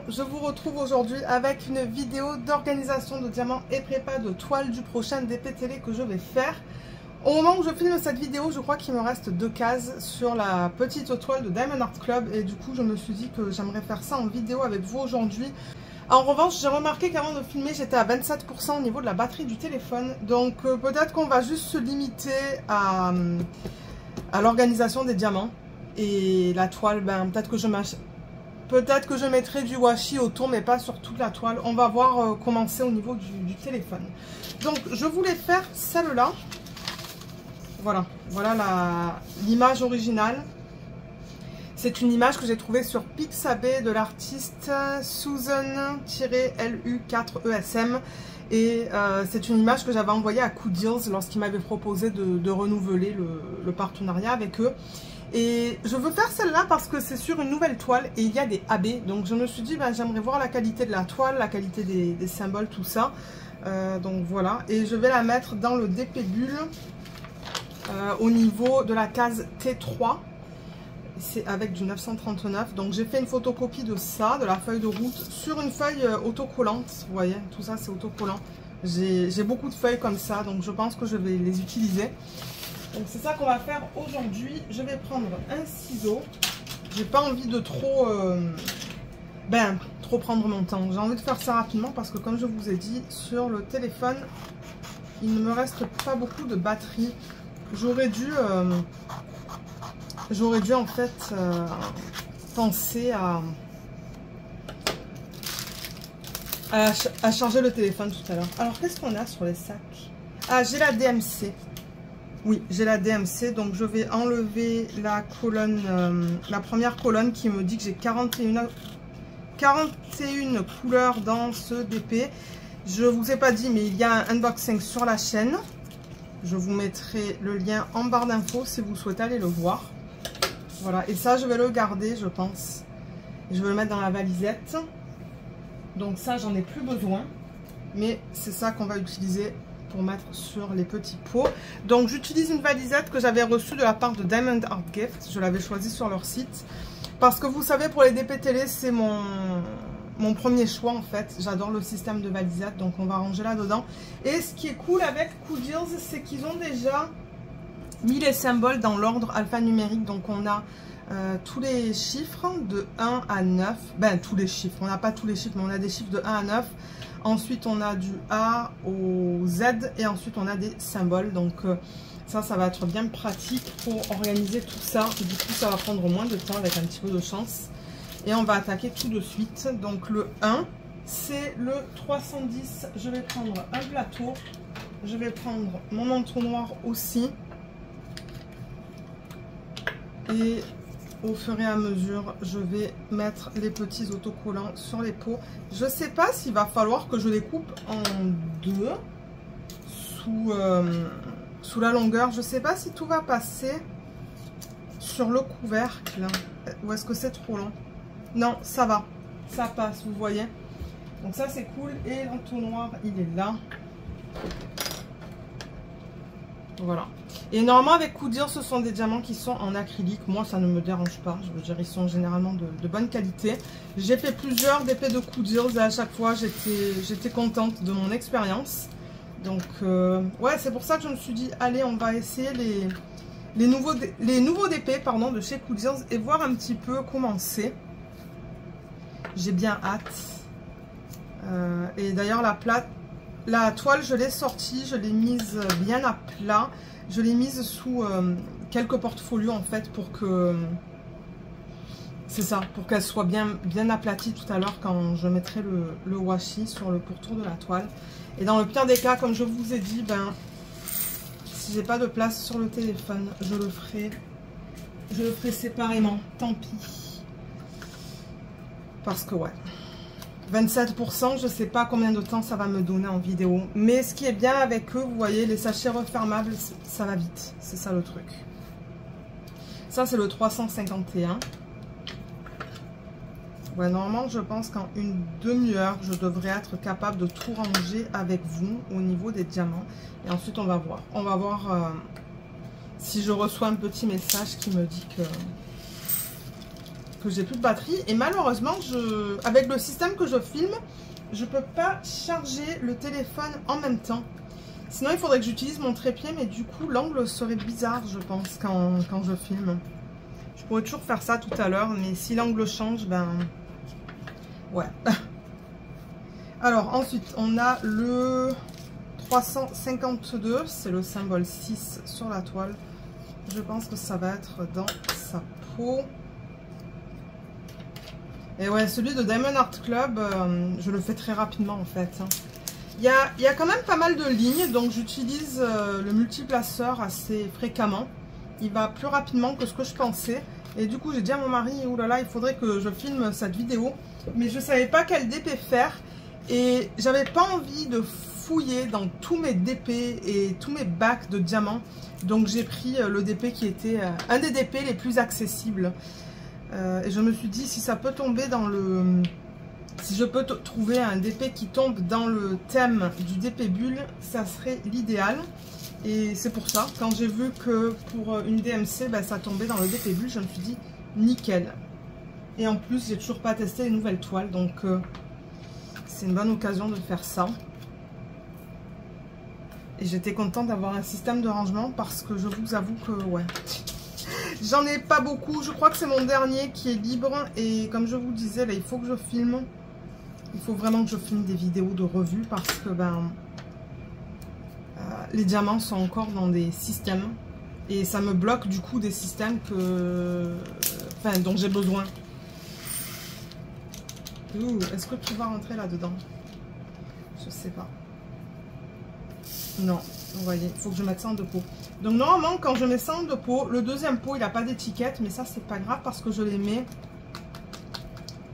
je vous retrouve aujourd'hui avec une vidéo d'organisation de diamants et prépa de toile du prochain DP télé que je vais faire. Au moment où je filme cette vidéo, je crois qu'il me reste 2 cases sur la petite toile de Diamond Art Club et du coup je me suis dit que j'aimerais faire ça en vidéo avec vous aujourd'hui. En revanche, j'ai remarqué qu'avant de filmer, j'étais à 27% au niveau de la batterie du téléphone. Donc peut-être qu'on va juste se limiter à l'organisation des diamants. Et la toile, ben, peut-être que je mettrai du washi autour, mais pas sur toute la toile. On va voir comment c'est au niveau du téléphone. Donc, je voulais faire celle-là. Voilà l'image originale. C'est une image que j'ai trouvée sur Pixabay de l'artiste Susan-LU4ESM. Et c'est une image que j'avais envoyée à Cool Deals lorsqu'il m'avait proposé de renouveler le partenariat avec eux. Et je veux faire celle-là parce que c'est sur une nouvelle toile et il y a des AB. Donc je me suis dit, ben, j'aimerais voir la qualité de la toile, la qualité des symboles, tout ça. Donc voilà. Et je vais la mettre dans le DP Bulle au niveau de la case T3. C'est avec du 939. Donc j'ai fait une photocopie de ça, de la feuille de route, sur une feuille autocollante. Vous voyez, tout ça c'est autocollant. J'ai beaucoup de feuilles comme ça, donc je pense que je vais les utiliser. Donc c'est ça qu'on va faire aujourd'hui. Je vais prendre un ciseau. J'ai pas envie de trop prendre mon temps. J'ai envie de faire ça rapidement parce que comme je vous ai dit, sur le téléphone, il ne me reste pas beaucoup de batterie. J'aurais dû en fait penser à charger le téléphone tout à l'heure. Alors qu'est-ce qu'on a sur les sacs? Ah, j'ai la DMC. Oui, j'ai la DMC, donc je vais enlever la colonne, la première colonne qui me dit que j'ai 41 couleurs dans ce DP. Je vous ai pas dit, mais il y a un unboxing sur la chaîne. Je vous mettrai le lien en barre d'infos si vous souhaitez aller le voir. Voilà, et ça je vais le garder, je pense. Je vais le mettre dans la valisette. Donc ça, j'en ai plus besoin, mais c'est ça qu'on va utiliser pour mettre sur les petits pots. Donc j'utilise une valisette que j'avais reçue de la part de Diamond Art Gift. Je l'avais choisie sur leur site parce que vous savez, pour les DP télé, c'est mon premier choix en fait. J'adore le système de valisette, donc on va ranger là dedans. Et ce qui est cool avec Cool Deals, c'est qu'ils ont déjà mis les symboles dans l'ordre alphanumérique. Donc on a tous les chiffres de 1 à 9. Ben tous les chiffres, on n'a pas tous les chiffres, mais on a des chiffres de 1 à 9. Ensuite, on a du A au Z et ensuite, on a des symboles. Donc, ça va être bien pratique pour organiser tout ça. Du coup, ça va prendre moins de temps avec un petit peu de chance. Et on va attaquer tout de suite. Donc, le 1, c'est le 310. Je vais prendre un plateau. Je vais prendre mon entonnoir aussi. Et au fur et à mesure, je vais mettre les petits autocollants sur les pots. Je ne sais pas s'il va falloir que je les coupe en deux sous la longueur. Je ne sais pas si tout va passer sur le couvercle ou est-ce que c'est trop long. Non, ça va. Ça passe, vous voyez. Donc ça, c'est cool. Et l'entonnoir, il est là. Voilà. Et normalement avec Cool Deals, ce sont des diamants qui sont en acrylique. Moi ça ne me dérange pas. Je veux dire, ils sont généralement de bonne qualité. J'ai fait plusieurs DP de Cool Deals et à chaque fois j'étais contente de mon expérience. Donc ouais, c'est pour ça que je me suis dit, allez, on va essayer les nouveaux DP pardon, de chez Cool Deals et voir un petit peu comment c'est. J'ai bien hâte. Et d'ailleurs la toile, je l'ai sortie, je l'ai mise bien à plat. Je l'ai mise sous quelques portfolios en fait pour que... C'est ça, pour qu'elle soit bien aplatie tout à l'heure quand je mettrai le washi sur le pourtour de la toile. Et dans le pire des cas, comme je vous ai dit, ben, si j'ai pas de place sur le téléphone, je le ferai séparément, tant pis. Parce que ouais... 27%, je ne sais pas combien de temps ça va me donner en vidéo. Mais ce qui est bien avec eux, vous voyez, les sachets refermables, ça va vite. C'est ça le truc. Ça, c'est le 351. Ouais, normalement, je pense qu'en une demi-heure, je devrais être capable de tout ranger avec vous au niveau des diamants. Et ensuite, on va voir. On va voir si je reçois un petit message qui me dit que que j'ai plus de batterie. Et malheureusement, avec le système que je filme, je peux pas charger le téléphone en même temps. Sinon, il faudrait que j'utilise mon trépied, mais du coup, l'angle serait bizarre, je pense, quand je filme. Je pourrais toujours faire ça tout à l'heure, mais si l'angle change, ben... ouais. Alors, ensuite, on a le 352. C'est le symbole 6 sur la toile. Je pense que ça va être dans sa peau. Et ouais, celui de Diamond Art Club, je le fais très rapidement, en fait. Il y a quand même pas mal de lignes, donc j'utilise le multiplaceur assez fréquemment. Il va plus rapidement que ce que je pensais. Et du coup, j'ai dit à mon mari, oulala, il faudrait que je filme cette vidéo. Mais je ne savais pas quel DP faire. Et j'avais pas envie de fouiller dans tous mes DP et tous mes bacs de diamants. Donc j'ai pris le DP qui était un des DP les plus accessibles. Et je me suis dit, si ça peut tomber dans le... Si je peux trouver un DP qui tombe dans le thème du DP bulle, ça serait l'idéal. Et c'est pour ça, quand j'ai vu que pour une DMC, ben, ça tombait dans le DP bulle, je me suis dit, nickel. Et en plus, j'ai toujours pas testé les nouvelles toiles, donc c'est une bonne occasion de faire ça. Et j'étais contente d'avoir un système de rangement parce que je vous avoue que, ouais, j'en ai pas beaucoup. Je crois que c'est mon dernier qui est libre. Et comme je vous disais, là, il faut que je filme. Il faut vraiment que je filme des vidéos de revue parce que ben, les diamants sont encore dans des systèmes. Et ça me bloque du coup des systèmes dont j'ai besoin. Est-ce que tu vas rentrer là-dedans? Je sais pas. Non, vous voyez, il faut que je mette ça en deux pots. Donc normalement, quand je mets ça en deux pots, le deuxième pot, il n'a pas d'étiquette, mais ça, c'est pas grave parce que je les mets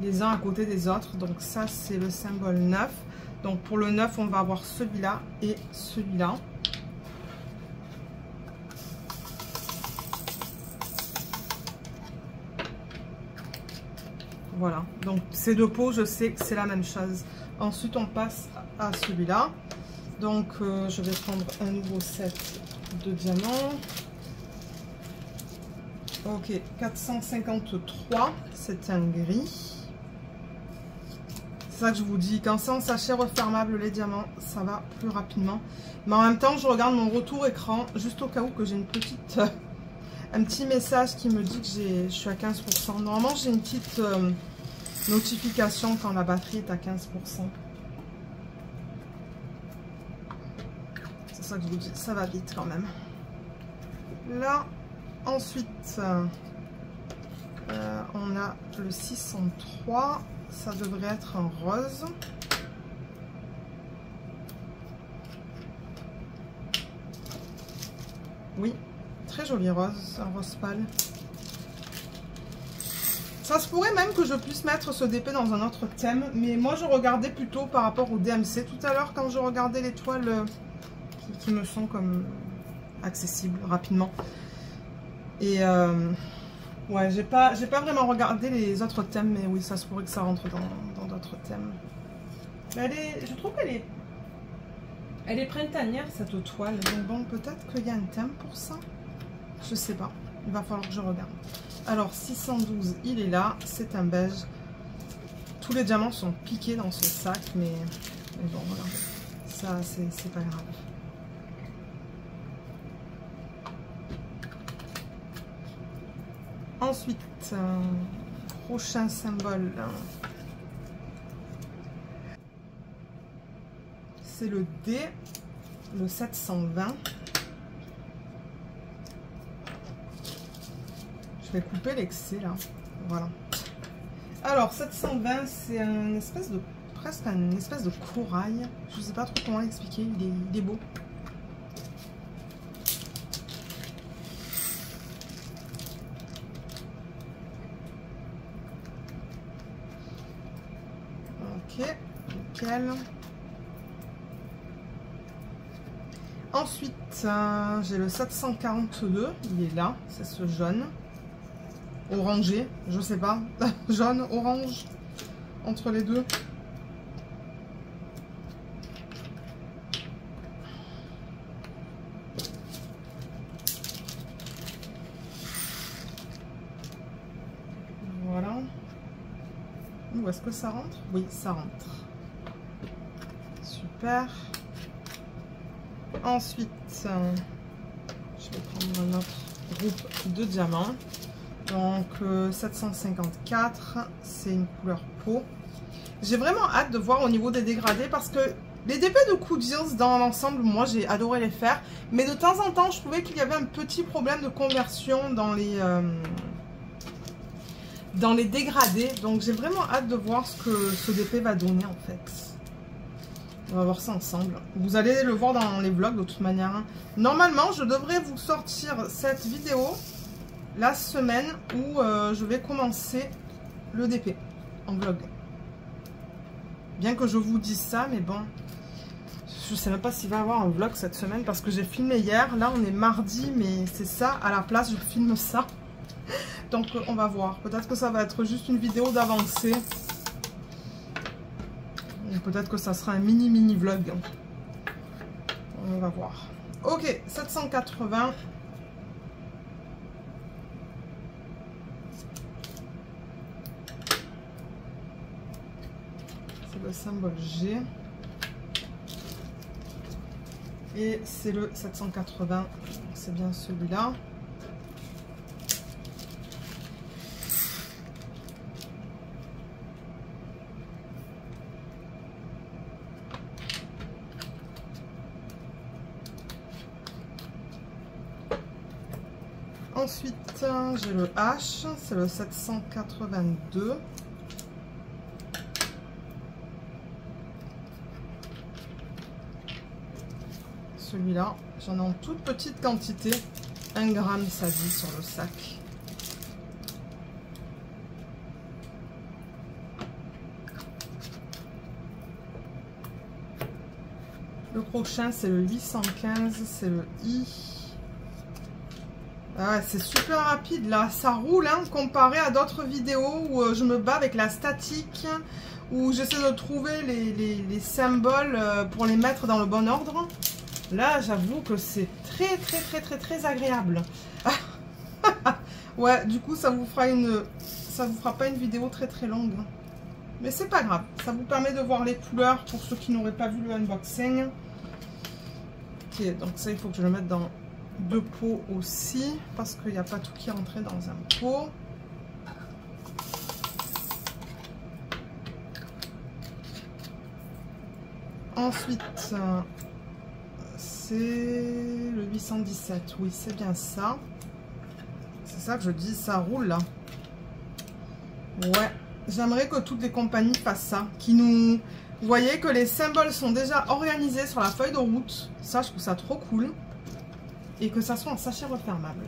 les uns à côté des autres. Donc ça, c'est le symbole 9. Donc pour le 9, on va avoir celui-là et celui-là. Voilà, donc ces deux pots, je sais que c'est la même chose. Ensuite, on passe à celui-là. Donc, je vais prendre un nouveau set de diamants. Ok, 453, c'est un gris. C'est ça que je vous dis, quand c'est en sachet refermable, les diamants, ça va plus rapidement. Mais en même temps, je regarde mon retour écran, juste au cas où que j'ai une petite... un petit message qui me dit que je suis à 15%. Normalement, j'ai une petite notification quand la batterie est à 15%. C'est ça que je vous dis, ça va vite quand même. Là, ensuite, on a le 603. Ça devrait être un rose. Oui, très joli rose, un rose pâle. Ça se pourrait même que je puisse mettre ce DP dans un autre thème, mais moi je regardais plutôt par rapport au DMC tout à l'heure quand je regardais les toiles qui me sont comme accessibles rapidement. Et ouais, j'ai pas vraiment regardé les autres thèmes, mais oui, ça se pourrait que ça rentre dans d'autres thèmes. Mais je trouve qu'elle est printanière cette toile, donc bon, peut-être qu'il y a un thème pour ça. Je sais pas, il va falloir que je regarde. Alors 612, il est là, c'est un beige. Tous les diamants sont piqués dans ce sac, mais bon, voilà, ça c'est pas grave. Ensuite, prochain symbole, c'est le D, le 720. Je vais couper l'excès là, voilà. Alors 720, c'est un espèce de, presque une espèce de corail. Je ne sais pas trop comment l'expliquer, il est beau. Ok, nickel. Ensuite, j'ai le 742, il est là, c'est ce jaune. Orangé, je sais pas, jaune, orange, entre les deux. Voilà. Où est-ce que ça rentre? Oui, ça rentre. Super. Ensuite, je vais prendre un autre groupe de diamants. Donc 754, c'est une couleur peau. J'ai vraiment hâte de voir au niveau des dégradés parce que les DP de Coodies dans l'ensemble, moi j'ai adoré les faire. Mais de temps en temps, je trouvais qu'il y avait un petit problème de conversion dans les dégradés. Donc j'ai vraiment hâte de voir ce que ce DP va donner en fait. On va voir ça ensemble. Vous allez le voir dans les vlogs de toute manière. Normalement, je devrais vous sortir cette vidéo la semaine où je vais commencer le DP en vlog. Bien que je vous dise ça, mais bon, je sais même pas s'il va y avoir un vlog cette semaine parce que j'ai filmé hier. Là, on est mardi, mais c'est ça. À la place, je filme ça. Donc, on va voir. Peut-être que ça va être juste une vidéo d'avancée. Peut-être que ça sera un mini vlog. On va voir. Ok, 780. C'est le symbole G. Et c'est le 780. C'est bien celui-là. Ensuite, j'ai le H, c'est le 782. Celui-là, j'en ai en toute petite quantité. 1 gramme, ça dit sur le sac. Le prochain, c'est le 815, c'est le I. Ah, c'est super rapide là, ça roule hein, comparé à d'autres vidéos où je me bats avec la statique, où j'essaie de trouver les symboles pour les mettre dans le bon ordre. Là, j'avoue que c'est très agréable. Ouais, du coup, ça vous fera pas une vidéo très longue. Mais c'est pas grave, ça vous permet de voir les couleurs pour ceux qui n'auraient pas vu le unboxing. Ok, donc ça, il faut que je le mette dans 2 pots aussi, parce qu'il n'y a pas tout qui est rentré dans un pot. Ensuite, c'est le 817. Oui, c'est bien ça. C'est ça que je dis, ça roule là. Ouais, j'aimerais que toutes les compagnies fassent ça. Vous voyez que les symboles sont déjà organisés sur la feuille de route. Ça, je trouve ça trop cool. Et que ça soit en sachet refermable.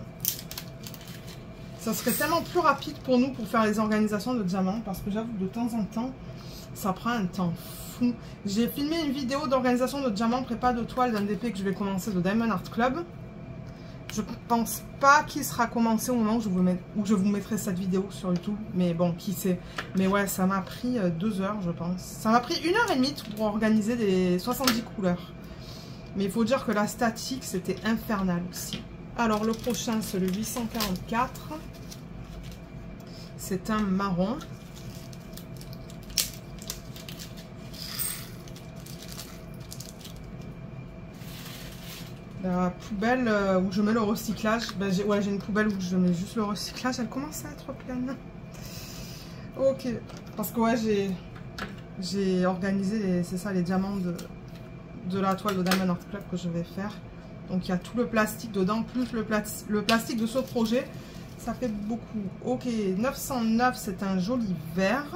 Ça serait tellement plus rapide pour nous pour faire les organisations de diamants. Parce que j'avoue, de temps en temps, ça prend un temps fou. J'ai filmé une vidéo d'organisation de diamants prépa de toile d'un DP que je vais commencer de Diamond Art Club. Je pense pas qu'il sera commencé au moment où je vous mettrai cette vidéo sur YouTube. Mais bon, qui sait. Mais ouais, ça m'a pris 2 heures, je pense. Ça m'a pris 1h30 pour organiser des 70 couleurs. Mais il faut dire que la statique, c'était infernal aussi. Alors, le prochain, c'est le 844. C'est un marron. La poubelle où je mets le recyclage, ben j'ai une poubelle où je mets juste le recyclage, elle commence à être pleine. Ok, parce que ouais, j'ai organisé c'est ça, les diamants de la toile de Diamond Art Club que je vais faire. Donc il y a tout le plastique dedans, plus le plastique de ce projet. Ça fait beaucoup. Ok, 909, c'est un joli vert.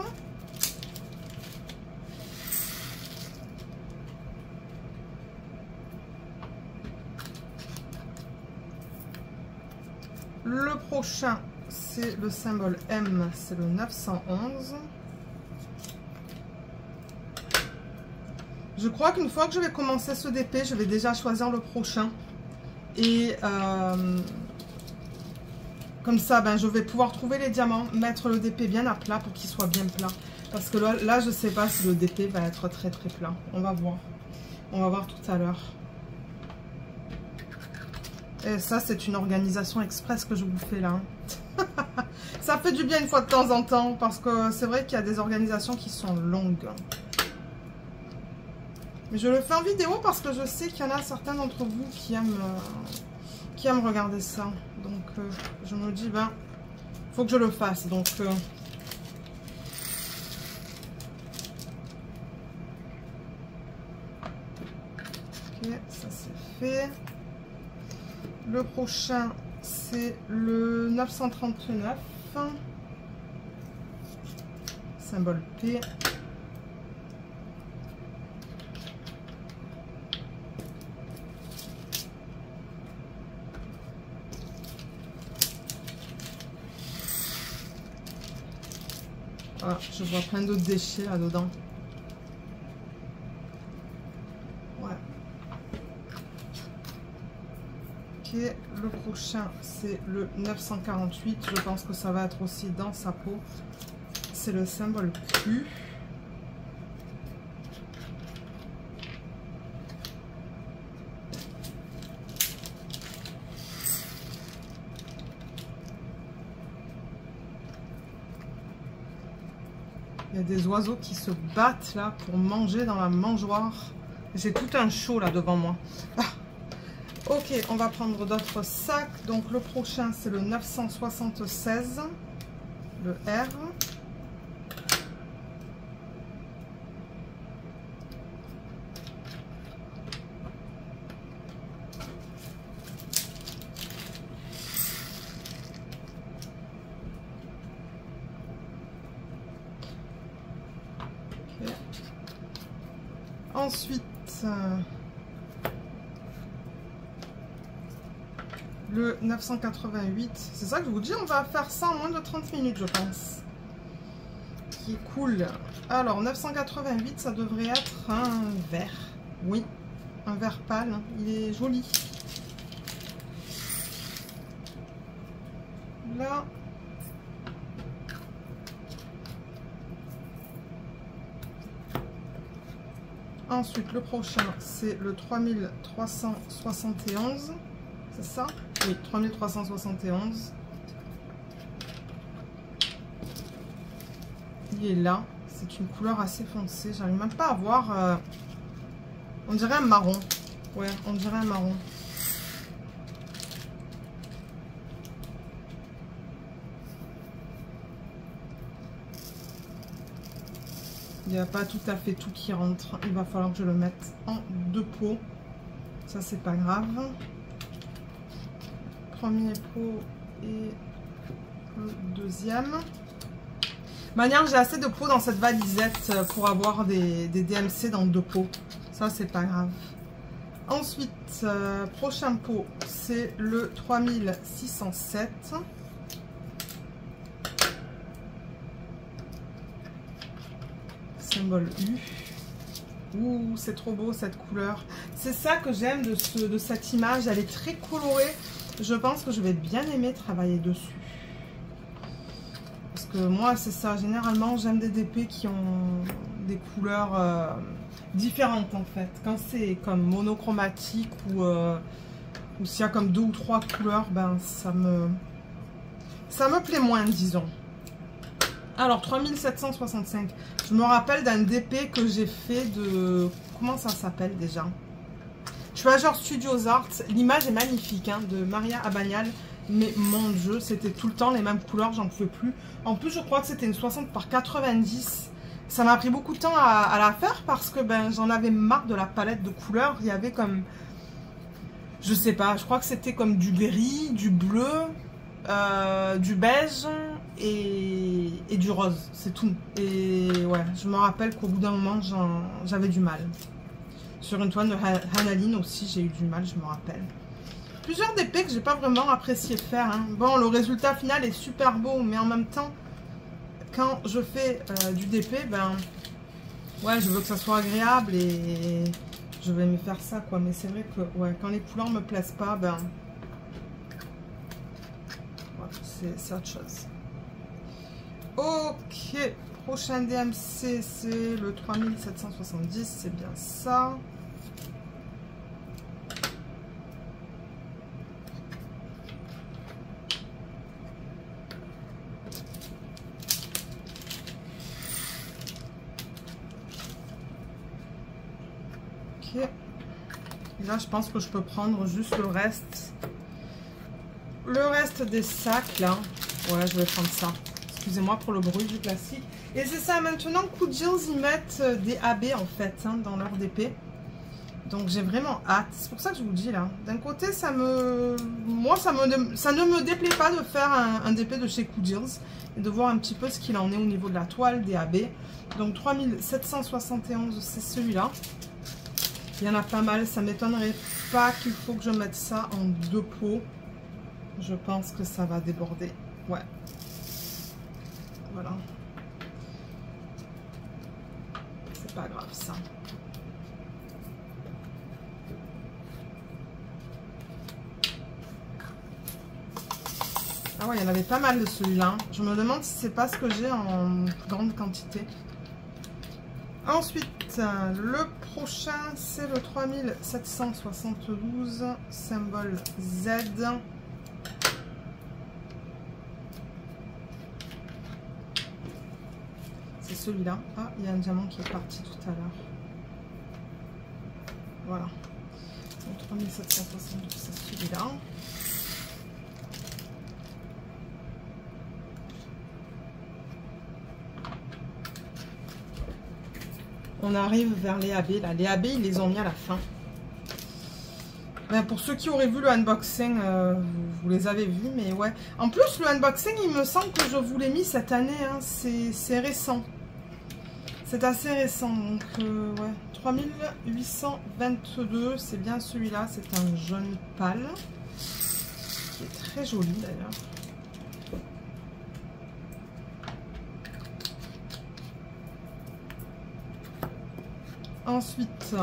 Le prochain, c'est le symbole M, c'est le 911. Je crois qu'une fois que je vais commencer ce DP, je vais déjà choisir le prochain. Et comme ça, ben, je vais pouvoir trouver les diamants, mettre le DP bien à plat pour qu'il soit bien plat. Parce que là, je ne sais pas si le DP va être très plat. On va voir. On va voir tout à l'heure. Et ça, c'est une organisation express que je vous fais là. Ça fait du bien une fois de temps en temps, parce que c'est vrai qu'il y a des organisations qui sont longues. Mais je le fais en vidéo parce que je sais qu'il y en a certains d'entre vous qui aiment regarder ça. Donc, je me dis, ben, faut que je le fasse. Donc, ok, ça c'est fait. Le prochain, c'est le 939. Symbole P. Ah, je vois plein d'autres déchets là-dedans. Ouais. Ok, le prochain, c'est le 948. Je pense que ça va être aussi dans sa peau. C'est le symbole Q. Il y a des oiseaux qui se battent là pour manger dans la mangeoire. J'ai tout un show là devant moi. Ah. Ok, on va prendre d'autres sacs. Donc le prochain, c'est le 976. Le R. Okay. Ensuite, le 988. C'est ça que je vous dis, on va faire ça en moins de 30 minutes, je pense. Qui est cool. Alors, 988, ça devrait être un vert. Oui, un vert pâle. Il est joli. Là. Ensuite, le prochain, c'est le 3371. C'est ça? Oui, 3371. Il est là. C'est une couleur assez foncée. J'arrive même pas à voir. On dirait un marron. Ouais, on dirait un marron. Il n'y a pas tout à fait tout qui rentre. Il va falloir que je le mette en deux pots. Ça, c'est pas grave. Premier pot et le deuxième. De manière, j'ai assez de pots dans cette valisette pour avoir des DMC dans deux pots. Ça, c'est pas grave. Ensuite, prochain pot, c'est le 3607. Symbole U. Ouh, c'est trop beau cette couleur. C'est ça que j'aime de cette image. Elle est très colorée. Je pense que je vais bien aimer travailler dessus. Parce que moi, c'est ça. Généralement, j'aime des DP qui ont des couleurs différentes en fait. Quand c'est comme monochromatique ou s'il y a comme 2 ou 3 couleurs, ben ça me plaît moins, disons. Alors, 3765. Je me rappelle d'un DP que j'ai fait de... Comment ça s'appelle déjà? Treasure Studios Art. L'image est magnifique, hein, de Maria Abagnale. Mais mon Dieu, c'était tout le temps les mêmes couleurs, j'en pouvais plus. En plus, je crois que c'était une 60 par 90. Ça m'a pris beaucoup de temps à la faire parce que ben, j'en avais marre de la palette de couleurs. Il y avait comme... Je sais pas, je crois que c'était comme du gris, du bleu, du beige... Et du rose, c'est tout. Et ouais, je me rappelle qu'au bout d'un moment, j'avais du mal. Sur une toile de Hanaline aussi, j'ai eu du mal, je me rappelle. Plusieurs DP que j'ai pas vraiment apprécié faire. Hein. Bon, le résultat final est super beau, mais en même temps, quand je fais du DP, ben, ouais, je veux que ça soit agréable et je vais me faire ça, quoi. Mais c'est vrai que, ouais, quand les couleurs me plaisent pas, ben, ouais, c'est autre chose. Ok, prochain DMC, c'est le 3770, c'est bien ça. Ok. Et là, je pense que je peux prendre juste le reste. Le reste des sacs, là. Ouais, je vais prendre ça. Excusez-moi pour le bruit du classique. Et c'est ça, maintenant, Kujills, ils mettent des AB, en fait, hein, dans leur DP. Donc, j'ai vraiment hâte. C'est pour ça que je vous dis, là. D'un côté, ça me... Moi, ça ne me déplaît pas de faire un DP de chez Kujills. Et de voir un petit peu ce qu'il en est au niveau de la toile, des AB. Donc, 3771, c'est celui-là. Il y en a pas mal. Ça ne m'étonnerait pas qu'il faut que je mette ça en 2 pots. Je pense que ça va déborder. Ouais. Voilà. C'est pas grave ça. Ah ouais, il y en avait pas mal de celui-là. Je me demande si c'est pas ce que j'ai en grande quantité. Ensuite, le prochain, c'est le 3772, symbole Z. C'est celui-là. Ah, il y a un diamant qui est parti tout à l'heure. Voilà. Donc 3772, c'est celui-là. On arrive vers les AB. Là. Les AB, ils les ont mis à la fin. Ben, pour ceux qui auraient vu le unboxing, vous les avez vus, mais ouais. En plus, le unboxing, il me semble que je vous l'ai mis cette année. Hein. C'est récent. C'est assez récent. Donc, ouais. 3822, c'est bien celui-là. C'est un jaune pâle. Qui est très joli d'ailleurs. Ensuite,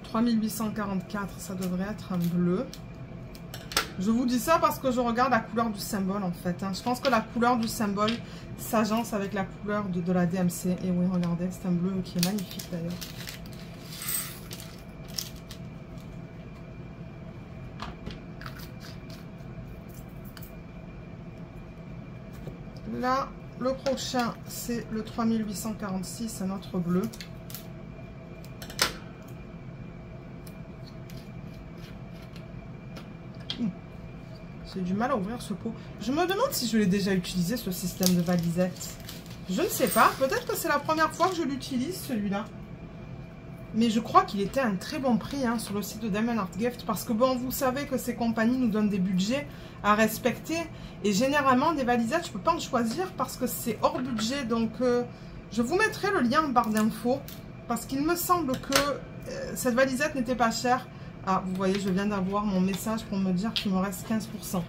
3844, ça devrait être un bleu. Je vous dis ça parce que je regarde la couleur du symbole en fait. Hein. Je pense que la couleur du symbole s'agence avec la couleur de la DMC. Et oui, regardez, c'est un bleu qui est magnifique d'ailleurs. Là, le prochain, c'est le 3846, un autre bleu. J'ai du mal à ouvrir ce pot. Je me demande si je l'ai déjà utilisé, ce système de valisette. Je ne sais pas. Peut-être que c'est la première fois que je l'utilise, celui-là. Mais je crois qu'il était à un très bon prix hein, sur le site de Diamond Art Gift. Parce que bon, vous savez que ces compagnies nous donnent des budgets à respecter. Et généralement, des valisettes, je ne peux pas en choisir parce que c'est hors budget. Donc, je vous mettrai le lien en barre d'infos. Parce qu'il me semble que cette valisette n'était pas chère. Ah, vous voyez, je viens d'avoir mon message pour me dire qu'il me reste 15%.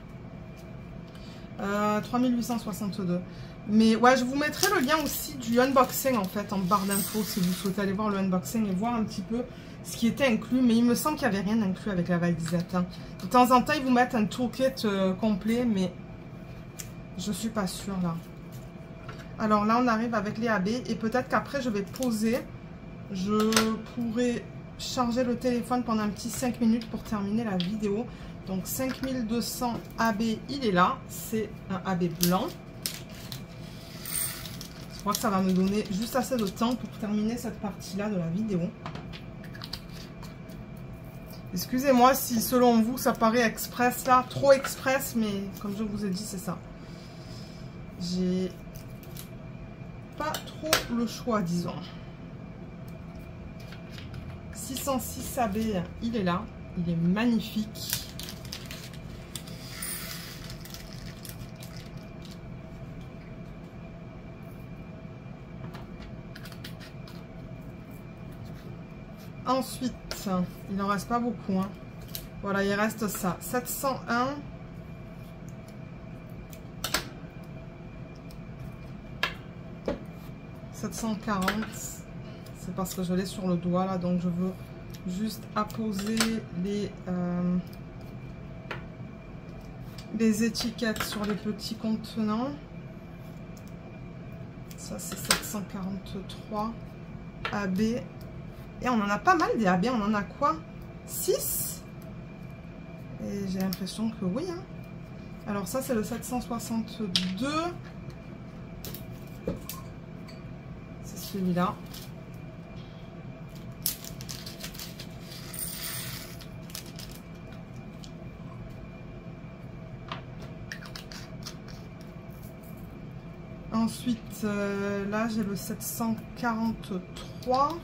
3862. Mais ouais, je vous mettrai le lien aussi du unboxing en fait en barre d'infos si vous souhaitez aller voir le unboxing et voir un petit peu ce qui était inclus. Mais il me semble qu'il n'y avait rien inclus avec la valisette. Hein. De temps en temps, ils vous mettent un toolkit complet, mais je suis pas sûre là. Alors là, on arrive avec les AB et peut-être qu'après, je vais poser. Je pourrais charger le téléphone pendant un petit 5 minutes pour terminer la vidéo. Donc 5200 AB, il est là. C'est un AB blanc. Je crois que ça va me donner juste assez de temps pour terminer cette partie-là de la vidéo. Excusez-moi si selon vous ça paraît express là, trop express, mais comme je vous ai dit, c'est ça. J'ai pas trop le choix, disons. 606 AB, il est là, il est magnifique. Ensuite, il n'en reste pas beaucoup. Hein. Voilà, il reste ça. 701. « 740. C'est parce que je l'ai sur le doigt là, donc je veux juste apposer les étiquettes sur les petits contenants. Ça c'est 743 AB. Et on en a pas mal des AB, on en a quoi? 6? Et j'ai l'impression que oui. Hein. Alors ça c'est le 762. C'est celui-là. Ensuite, là j'ai le 743.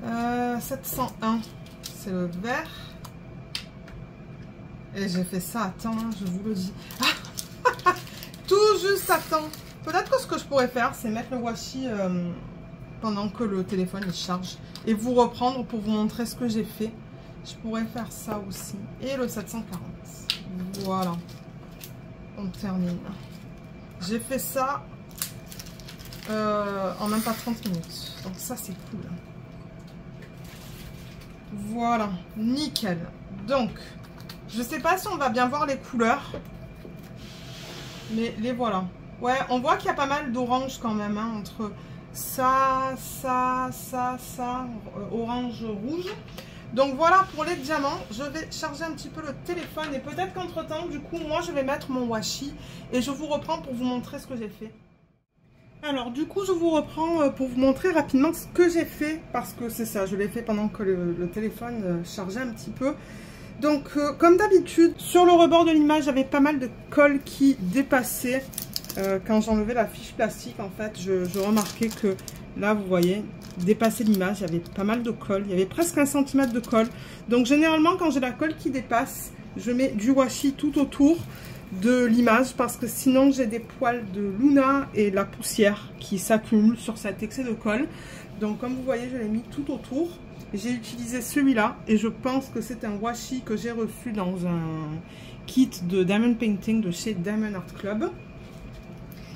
« 701 », c'est le vert. Et j'ai fait ça à temps, hein, je vous le dis. Tout juste à temps. Peut-être que ce que je pourrais faire, c'est mettre le washi pendant que le téléphone il charge. Et vous reprendre pour vous montrer ce que j'ai fait. Je pourrais faire ça aussi. Et le 740. Voilà. On termine. J'ai fait ça en même pas 30 minutes. Donc ça, c'est cool. Voilà. Nickel. Donc, je sais pas si on va bien voir les couleurs. Mais les voilà. Ouais, on voit qu'il y a pas mal d'orange quand même, hein, entre ça, orange, rouge. Donc voilà pour les diamants. Je vais charger un petit peu le téléphone et peut-être qu'entre temps, du coup, moi, je vais mettre mon washi et je vous reprends pour vous montrer ce que j'ai fait. Alors, du coup, je vous reprends pour vous montrer rapidement ce que j'ai fait parce que c'est ça, je l'ai fait pendant que le téléphone chargeait un petit peu. Donc, comme d'habitude, sur le rebord de l'image, j'avais pas mal de colle qui dépassait. Quand j'enlevais la fiche plastique, en fait, je remarquais que là, vous voyez, dépasser l'image, il y avait pas mal de colle. Il y avait presque 1 cm de colle. Donc, généralement, quand j'ai la colle qui dépasse, je mets du washi tout autour de l'image parce que sinon, j'ai des poils de Luna et la poussière qui s'accumulent sur cet excès de colle. Donc, comme vous voyez, je l'ai mis tout autour. J'ai utilisé celui-là et je pense que c'est un washi que j'ai reçu dans un kit de Diamond Painting de chez Diamond Art Club.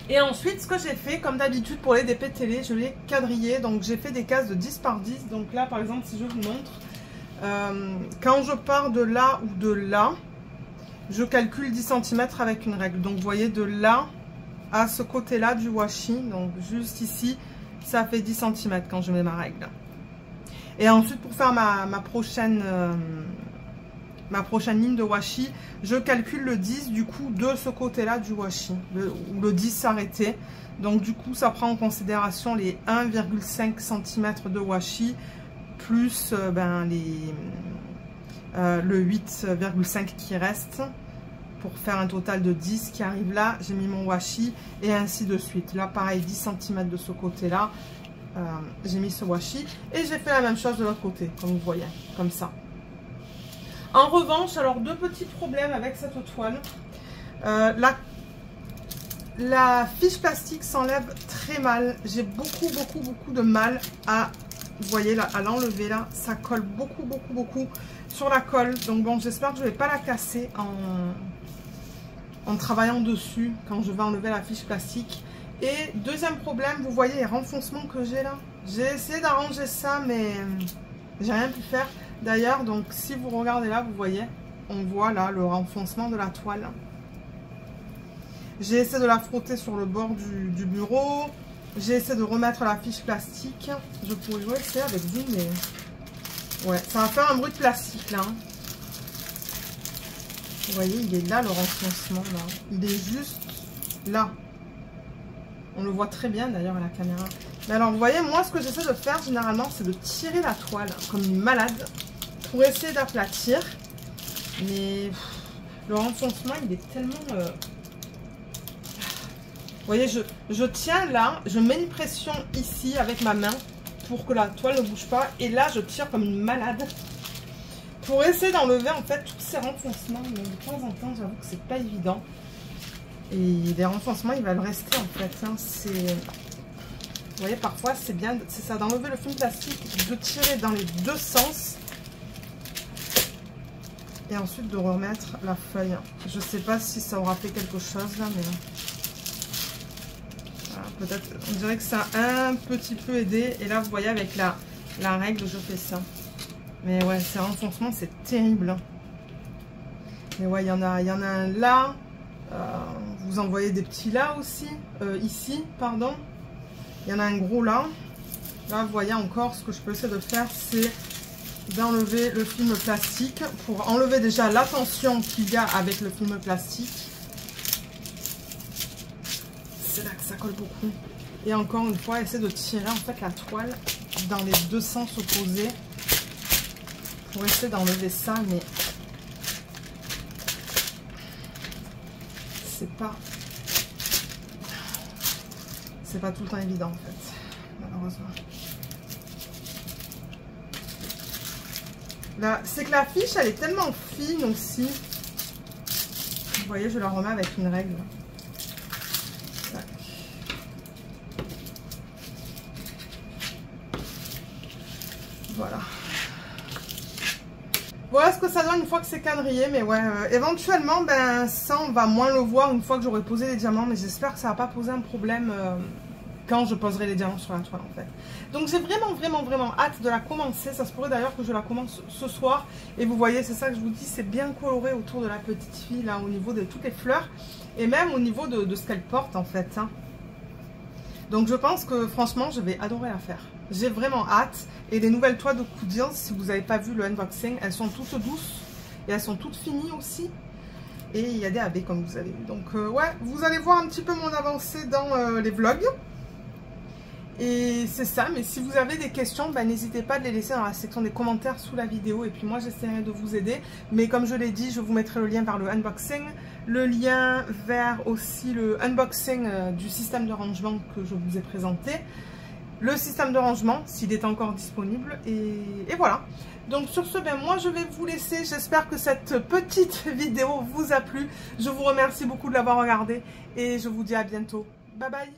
Et ensuite, ce que j'ai fait, comme d'habitude pour les DP télé, je l'ai quadrillé. Donc, j'ai fait des cases de 10 par 10. Donc là, par exemple, si je vous montre, quand je pars de là ou de là, je calcule 10 cm avec une règle. Donc, vous voyez, de là à ce côté-là du washi, donc juste ici, ça fait 10 cm quand je mets ma règle. Et ensuite, pour faire ma prochaine ligne de washi, je calcule le 10 du coup de ce côté-là du washi, où le 10 s'arrêtait. Donc du coup, ça prend en considération les 1,5 cm de washi plus le 8,5 qui reste pour faire un total de 10 qui arrive là. J'ai mis mon washi et ainsi de suite. Là, pareil, 10 cm de ce côté-là. J'ai mis ce washi et j'ai fait la même chose de l'autre côté, comme vous voyez, comme ça. En revanche, alors 2 petits problèmes avec cette toile. La fiche plastique s'enlève très mal. J'ai beaucoup de mal à, vous voyez là, à l'enlever là. Ça colle beaucoup sur la colle. Donc bon, j'espère que je ne vais pas la casser en travaillant dessus quand je vais enlever la fiche plastique. Et deuxième problème, vous voyez les renfoncements que j'ai là. J'ai essayé d'arranger ça, mais j'ai rien pu faire. D'ailleurs, donc si vous regardez là, vous voyez, on voit là le renfoncement de la toile. J'ai essayé de la frotter sur le bord du bureau. J'ai essayé de remettre la fiche plastique. Je pourrais jouer essayer avec vous, mais ouais, ça va faire un bruit de plastique là. Vous voyez, il est là le renfoncement là. Il est juste là. On le voit très bien d'ailleurs à la caméra. Mais alors vous voyez, moi ce que j'essaie de faire généralement, c'est de tirer la toile comme une malade pour essayer d'aplatir. Mais le renfoncement, il est tellement... Vous voyez, je tiens là, je mets une pression ici avec ma main pour que la toile ne bouge pas. Et là, je tire comme une malade pour essayer d'enlever en fait tous ces renfoncements. Mais de temps en temps, j'avoue que c'est pas évident. Et les renfoncements, ils veulent rester en fait. Hein. Vous voyez, parfois, c'est bien, c'est ça, d'enlever le film plastique, de tirer dans les 2 sens. Et ensuite de remettre la feuille. Je sais pas si ça aura fait quelque chose là, mais... Voilà, peut-être, on dirait que ça a un petit peu aidé. Et là, vous voyez, avec la règle, je fais ça. Mais ouais, ces renfoncements, c'est terrible. Mais ouais, il y en a un là. Vous en voyez des petits là aussi, ici, pardon. Il y en a un gros là. Là, vous voyez encore, ce que je peux essayer de faire, c'est d'enlever le film plastique pour enlever déjà la tension qu'il y a avec le film plastique. C'est là que ça colle beaucoup. Et encore une fois, essayer de tirer en fait la toile dans les deux sens opposés pour essayer d'enlever ça, mais c'est pas tout le temps évident en fait, malheureusement. Là, c'est que la fiche elle est tellement fine aussi. Vous voyez, je la remets avec une règle. Tac. Voilà. Voilà ce que ça donne une fois que c'est quadrillé, mais ouais, éventuellement, ben ça on va moins le voir une fois que j'aurai posé les diamants, mais j'espère que ça va pas poser un problème quand je poserai les diamants sur la toile en fait. Donc j'ai vraiment hâte de la commencer. Ça se pourrait d'ailleurs que je la commence ce soir. Et vous voyez, c'est ça que je vous dis, c'est bien coloré autour de la petite fille là, au niveau de toutes les fleurs. Et même au niveau de ce qu'elle porte en fait. Hein. Donc je pense que franchement, je vais adorer la faire. J'ai vraiment hâte. Et les nouvelles toiles de Coup Deals, si vous n'avez pas vu le unboxing, elles sont toutes douces. Et elles sont toutes finies aussi. Et il y a des AB comme vous avez vu. Donc ouais, vous allez voir un petit peu mon avancée dans les vlogs. Et c'est ça, mais si vous avez des questions, ben, n'hésitez pas à les laisser dans la section des commentaires sous la vidéo. Et puis moi, j'essaierai de vous aider. Mais comme je l'ai dit, je vous mettrai le lien vers le unboxing. Le lien vers aussi le unboxing du système de rangement que je vous ai présenté. Le système de rangement, s'il est encore disponible. Et voilà. Donc sur ce, ben, moi je vais vous laisser. J'espère que cette petite vidéo vous a plu. Je vous remercie beaucoup de l'avoir regardé. Et je vous dis à bientôt. Bye bye.